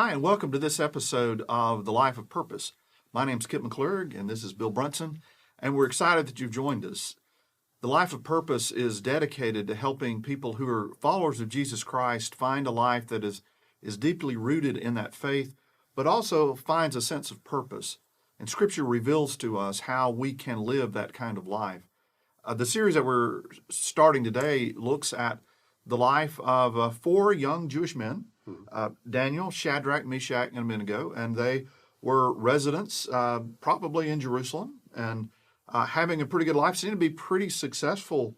Hi, and welcome to this episode of The Life of Purpose. My name's Kip McClurg, and this is Bill Brunson, and we're excited that you've joined us. The Life of Purpose is dedicated to helping people who are followers of Jesus Christ find a life that is deeply rooted in that faith, but also finds a sense of purpose. And Scripture reveals to us how we can live that kind of life. The series that we're starting today looks at the life of four young Jewish men, Daniel, Shadrach, Meshach, and Abednego, and they were residents probably in Jerusalem and having a pretty good life, seemed to be pretty successful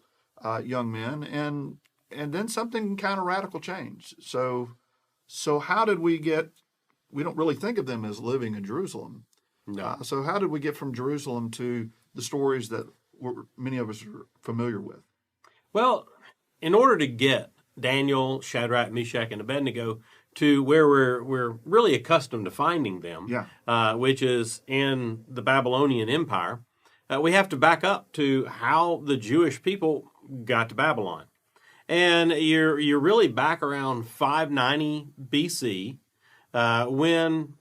young men, and then something kind of radical changed. So how did we don't really think of them as living in Jerusalem. No. So how did we get from Jerusalem to the stories that many of us are familiar with? Well, in order to get Daniel, Shadrach, Meshach, and Abednego to where we're really accustomed to finding them, which is in the Babylonian Empire, we have to back up to how the Jewish people got to Babylon. And you're really back around 590 BC, when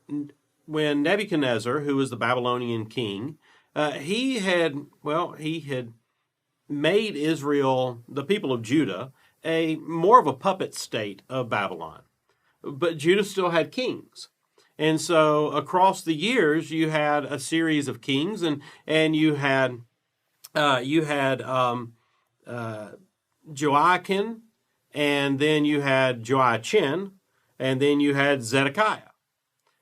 Nebuchadnezzar, who was the Babylonian king, he had made Israel, the people of Judah, more of a puppet state of Babylon. But Judah still had kings. And so across the years, you had a series of kings, and you had Joachim, and then you had Joachim, and then you had Zedekiah.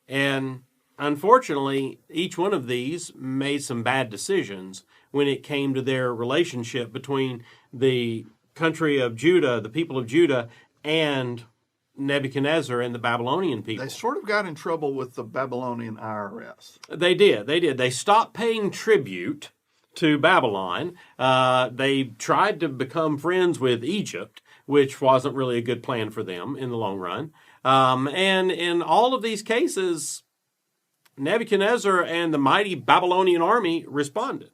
And unfortunately, each one of these made some bad decisions when it came to their relationship between the country of Judah, the people of Judah, and Nebuchadnezzar and the Babylonian people. They sort of got in trouble with the Babylonian IRS. They did. They stopped paying tribute to Babylon. They tried to become friends with Egypt, which wasn't really a good plan for them in the long run. And in all of these cases, Nebuchadnezzar and the mighty Babylonian army responded.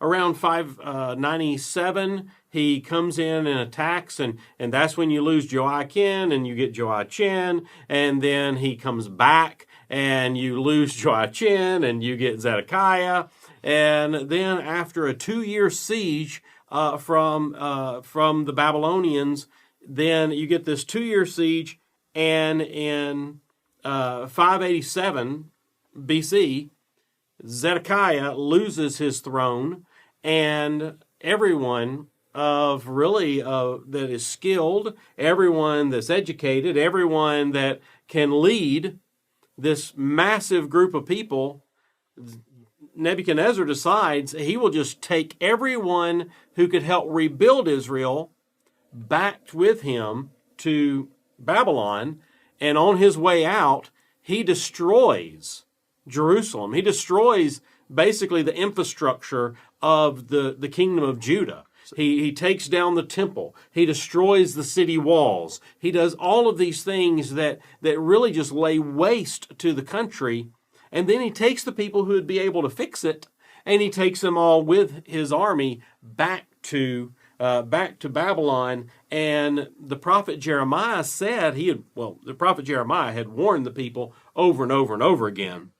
Around 597, he comes in and attacks, and that's when you lose Joachim, and you get Joachim, and then he comes back, and you lose Joachim, and you get Zedekiah, and then after a 2-year siege from the Babylonians, then you get this 2-year siege, and in 587 BC, Zedekiah loses his throne, and everyone that is skilled, everyone that's educated, everyone that can lead this massive group of people, Nebuchadnezzar decides he will just take everyone who could help rebuild Israel back with him to Babylon, and on his way out, he destroys Jerusalem. He destroys basically the infrastructure of the kingdom of Judah. He takes down the temple. He destroys the city walls. He does all of these things that really just lay waste to the country. And then he takes the people who would be able to fix it, and he takes them all with his army back to Babylon. And the prophet Jeremiah said the prophet Jeremiah had warned the people over and over and over again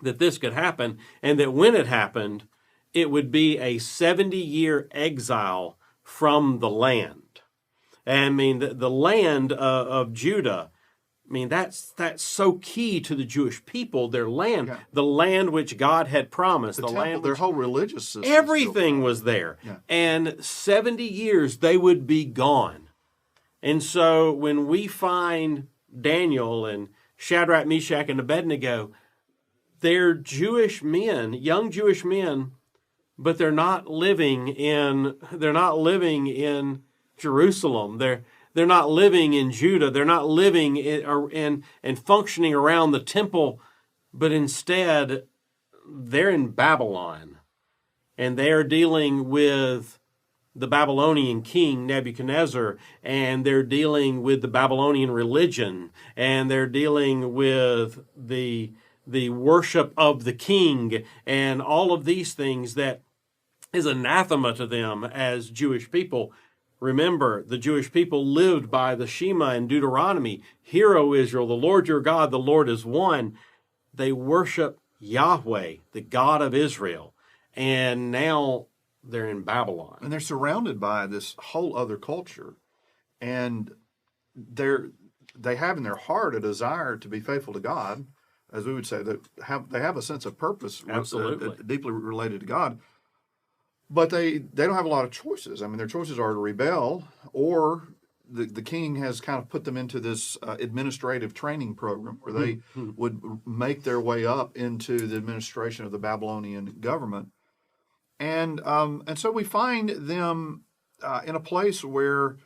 that this could happen, and that when it happened, it would be a 70-year exile from the land. And I mean, the land of Judah, I mean, that's so key to the Jewish people, their land, the land which God had promised, the land, their whole religious system. Everything was there. Yeah. And 70 years, they would be gone. And so when we find Daniel and Shadrach, Meshach, and Abednego, they're Jewish men, young Jewish men, but they're not living in Jerusalem. They're not living in Judah. They're not living in and functioning around the temple, but instead they're in Babylon, and they are dealing with the Babylonian king Nebuchadnezzar, and they're dealing with the Babylonian religion, and they're dealing with the worship of the king, and all of these things that is anathema to them as Jewish people. Remember, the Jewish people lived by the Shema in Deuteronomy. Hear, O Israel, the Lord your God, the Lord is one. They worship Yahweh, the God of Israel. And now they're in Babylon. And they're surrounded by this whole other culture. And they have in their heart a desire to be faithful to God, as we would say, that they have a sense of purpose Absolutely. deeply related to God. But they don't have a lot of choices. I mean, their choices are to rebel, or the king has kind of put them into this administrative training program where they would make their way up into the administration of the Babylonian government. And so we find them in a place where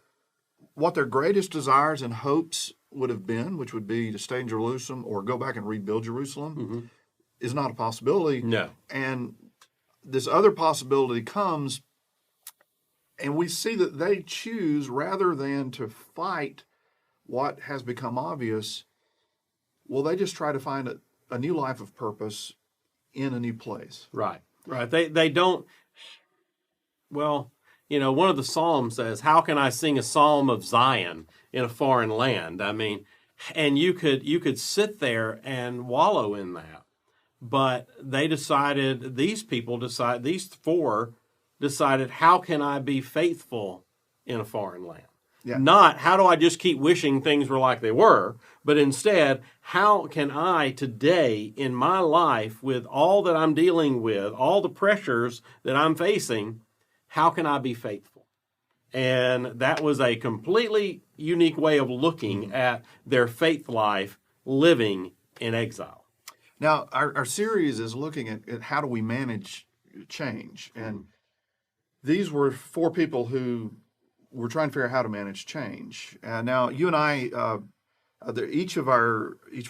what their greatest desires and hopes would have been, which would be to stay in Jerusalem or go back and rebuild Jerusalem, is not a possibility. No. And this other possibility comes, and we see that they choose, rather than to fight what has become obvious, well, they just try to find a new life of purpose in a new place. Right. They don't, well, one of the Psalms says, how can I sing a psalm of Zion in a foreign land? I mean, and you could sit there and wallow in that. But these four decided, how can I be faithful in a foreign land? Yeah. Not, how do I just keep wishing things were like they were, but instead, how can I today in my life, with all that I'm dealing with, all the pressures that I'm facing, how can I be faithful? And that was a completely unique way of looking at their faith life living in exile. Now, our series is looking at how do we manage change. And these were four people who were trying to figure out how to manage change. Now, you and I, each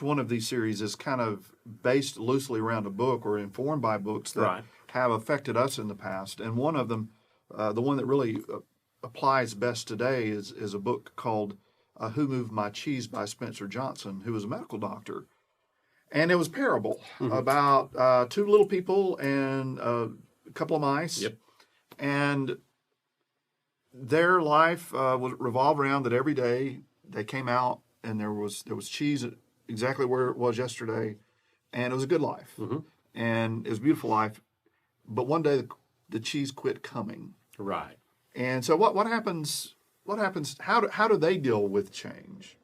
one of these series is kind of based loosely around a book or informed by books that have affected us in the past. And one of them, the one that really applies best today, is a book called Who Moved My Cheese by Spencer Johnson, who was a medical doctor. And it was a parable about two little people and a couple of mice. Yep. And their life would revolve around that every day they came out and there was cheese exactly where it was yesterday. And it was a good life. And it was a beautiful life. But one day the cheese quit coming. Right. And so what happens? What happens? How do they deal with change?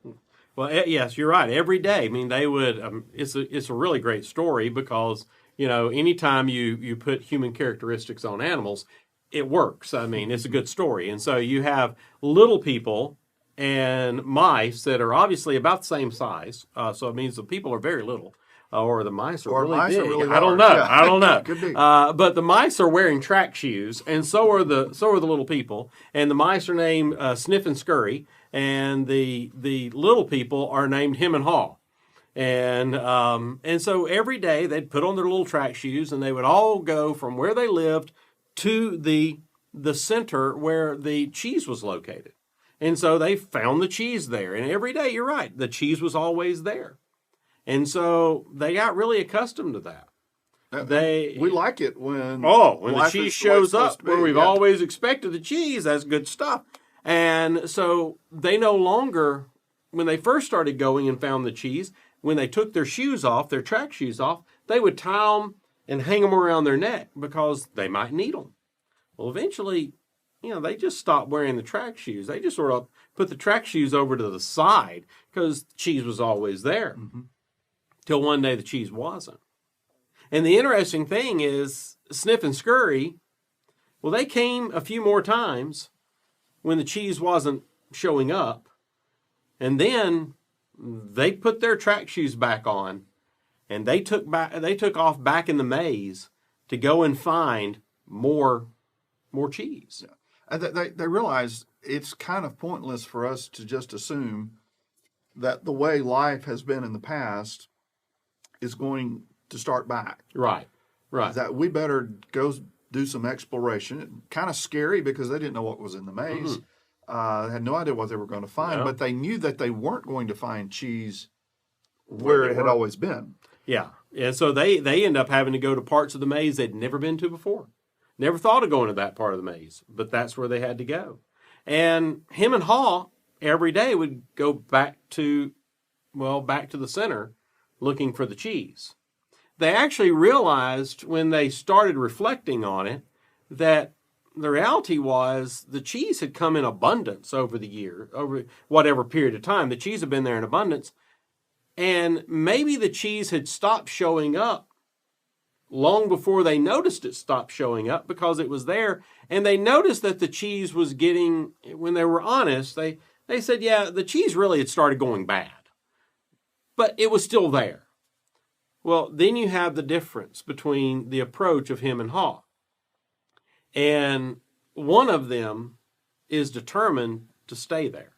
Well, yes, you're right. Every day, I mean, they would. It's a really great story because anytime you put human characteristics on animals, it works. I mean, it's a good story. And so you have little people and mice that are obviously about the same size. So it means the people are very little. Or the mice are really big. Really I don't know. Yeah. I don't know. Could be. But the mice are wearing track shoes, and so are the little people. And the mice are named Sniff and Scurry, and the little people are named Hem and Haw. And so every day they'd put on their little track shoes, and they would all go from where they lived to the center where the cheese was located. And so they found the cheese there. And every day, you're right, the cheese was always there. And so they got really accustomed to that. We like it when the cheese shows up where we've yeah. always expected the cheese. That's good stuff. And so they no longer, when they first started going and found the cheese, when they took their shoes off, their track shoes off, they would tie them and hang them around their neck because they might need them. Well, eventually, they just stopped wearing the track shoes. They just sort of put the track shoes over to the side because the cheese was always there. Till one day the cheese wasn't. And the interesting thing is, Sniff and Scurry, well, they came a few more times when the cheese wasn't showing up. And then they put their track shoes back on, and they took off back in the maze to go and find more cheese. Yeah. And they realize it's kind of pointless for us to just assume that the way life has been in the past is going to start back. Right. That we better go do some exploration. Kind of scary because they didn't know what was in the maze. Had no idea what they were going to find, but they knew that they weren't going to find cheese where it had always been. Yeah. And so they end up having to go to parts of the maze they'd never been to before. Never thought of going to that part of the maze, but that's where they had to go. And him and Haw every day would go back to the center looking for the cheese. They actually realized when they started reflecting on it that the reality was the cheese had come in abundance over the year, over whatever period of time. The cheese had been there in abundance. And maybe the cheese had stopped showing up long before they noticed it stopped showing up because it was there. And they noticed that the cheese was getting, when they were honest, they said, yeah, the cheese really had started going bad. But it was still there. Well, then you have the difference between the approach of him and Haw. And one of them is determined to stay there.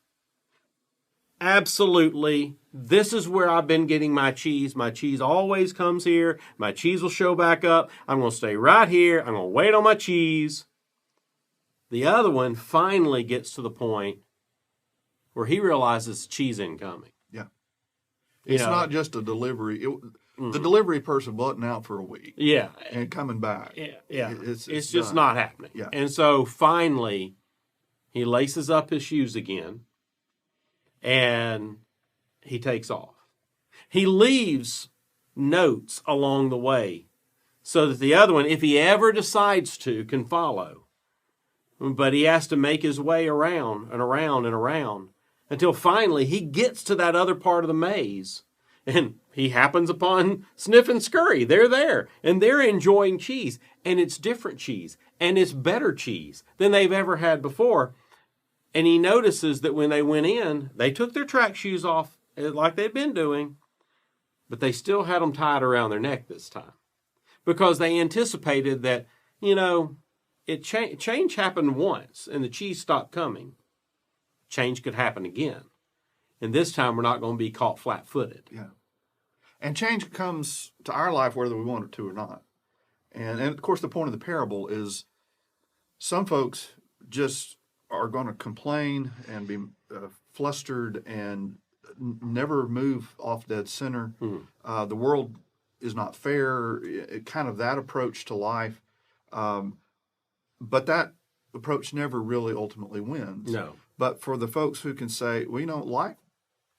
Absolutely, this is where I've been getting my cheese. My cheese always comes here. My cheese will show back up. I'm going to stay right here. I'm going to wait on my cheese. The other one finally gets to the point where he realizes cheese isn't coming. Yeah. It's not just a delivery. The delivery person butting out for a week. Yeah. And coming back. Yeah. It's just not happening. Yeah. And so finally, he laces up his shoes again and he takes off. He leaves notes along the way so that the other one, if he ever decides to, can follow. But he has to make his way around and around and around until finally he gets to that other part of the maze. And he happens upon Sniff and Scurry. They're there, and they're enjoying cheese. And it's different cheese, and it's better cheese than they've ever had before. And he notices that when they went in, they took their track shoes off like they'd been doing, but they still had them tied around their neck this time. Because they anticipated that, change happened once, and the cheese stopped coming. Change could happen again. And this time we're not going to be caught flat-footed. Yeah. And change comes to our life whether we want it to or not. And of course, the point of the parable is some folks just are going to complain and be flustered and never move off dead center. The world is not fair, kind of that approach to life. But that approach never really ultimately wins. No. But for the folks who can say, life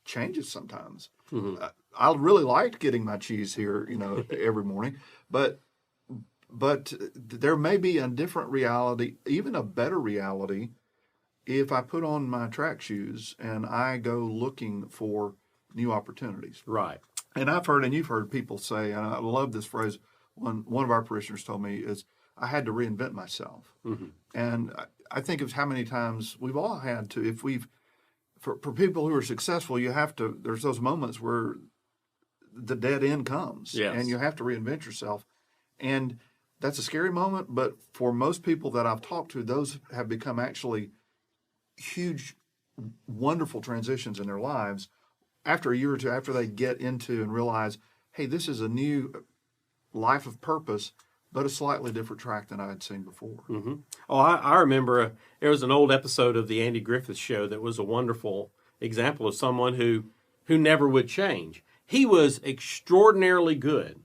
changes sometimes. I really liked getting my cheese here, every morning, but there may be a different reality, even a better reality, if I put on my track shoes and I go looking for new opportunities. Right. And I've heard, and you've heard people say, and I love this phrase. One of our parishioners told me is, I had to reinvent myself. And I think of how many times we've all had to, for people who are successful, there's those moments where the dead end comes. Yes. And you have to reinvent yourself. And that's a scary moment, but for most people that I've talked to, those have become actually huge, wonderful transitions in their lives after a year or two, after they get into and realize, hey, this is a new life of purpose, but a slightly different track than I had seen before. Oh, I remember there was an old episode of the Andy Griffith Show that was a wonderful example of someone who never would change. He was extraordinarily good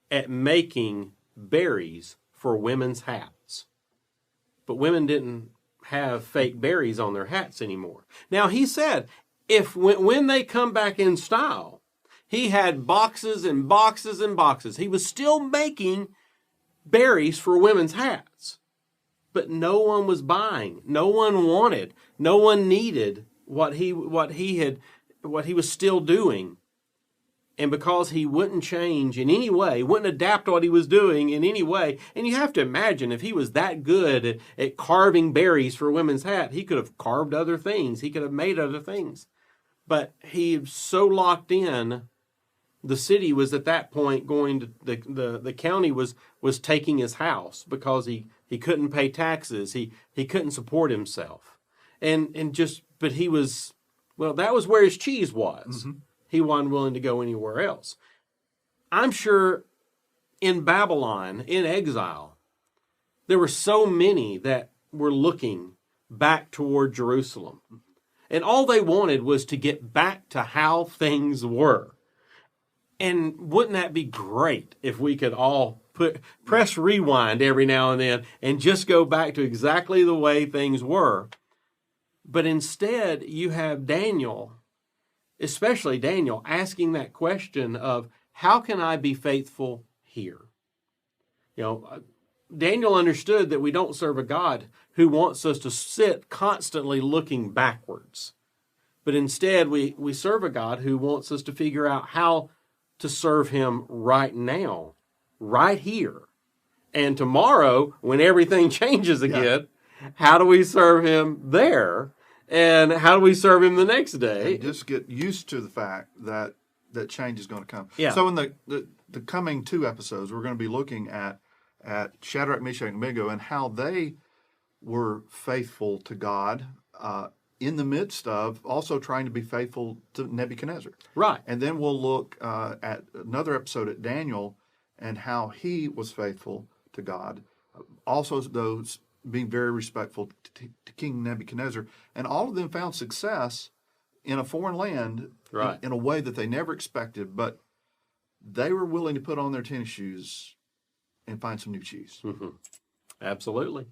at making berries for women's hats. But women didn't have fake berries on their hats anymore. Now, he said, when they come back in style, he had boxes and boxes and boxes. He was still making berries for women's hats. But no one was buying. No one wanted. No one needed what he was still doing. And because he wouldn't change in any way, wouldn't adapt what he was doing in any way, and you have to imagine if he was that good at carving berries for a women's hat, he could have carved other things. He could have made other things. But he was so locked in. The city was at that point going to the county was taking his house because he couldn't pay taxes. He couldn't support himself. But he was, that was where his cheese was. He wasn't willing to go anywhere else. I'm sure in Babylon, in exile, there were so many that were looking back toward Jerusalem. And all they wanted was to get back to how things were. And wouldn't that be great if we could all press rewind every now and then and just go back to exactly the way things were? But instead, you have Daniel, especially Daniel, asking that question of, how can I be faithful here? Daniel understood that we don't serve a God who wants us to sit constantly looking backwards. But instead, we serve a God who wants us to figure out how to serve him right now, right here. And tomorrow, when everything changes again, how do we serve him there? And how do we serve him the next day? And just get used to the fact that change is going to come. Yeah. So in the coming 2 episodes, we're going to be looking at Shadrach, Meshach, and Abednego and how they were faithful to God in the midst of also trying to be faithful to Nebuchadnezzar. Right. And then we'll look at another episode at Daniel and how he was faithful to God. Also, those being very respectful to King Nebuchadnezzar. And all of them found success in a foreign land Right. in a way that they never expected, but they were willing to put on their tennis shoes and find some new cheese. Absolutely.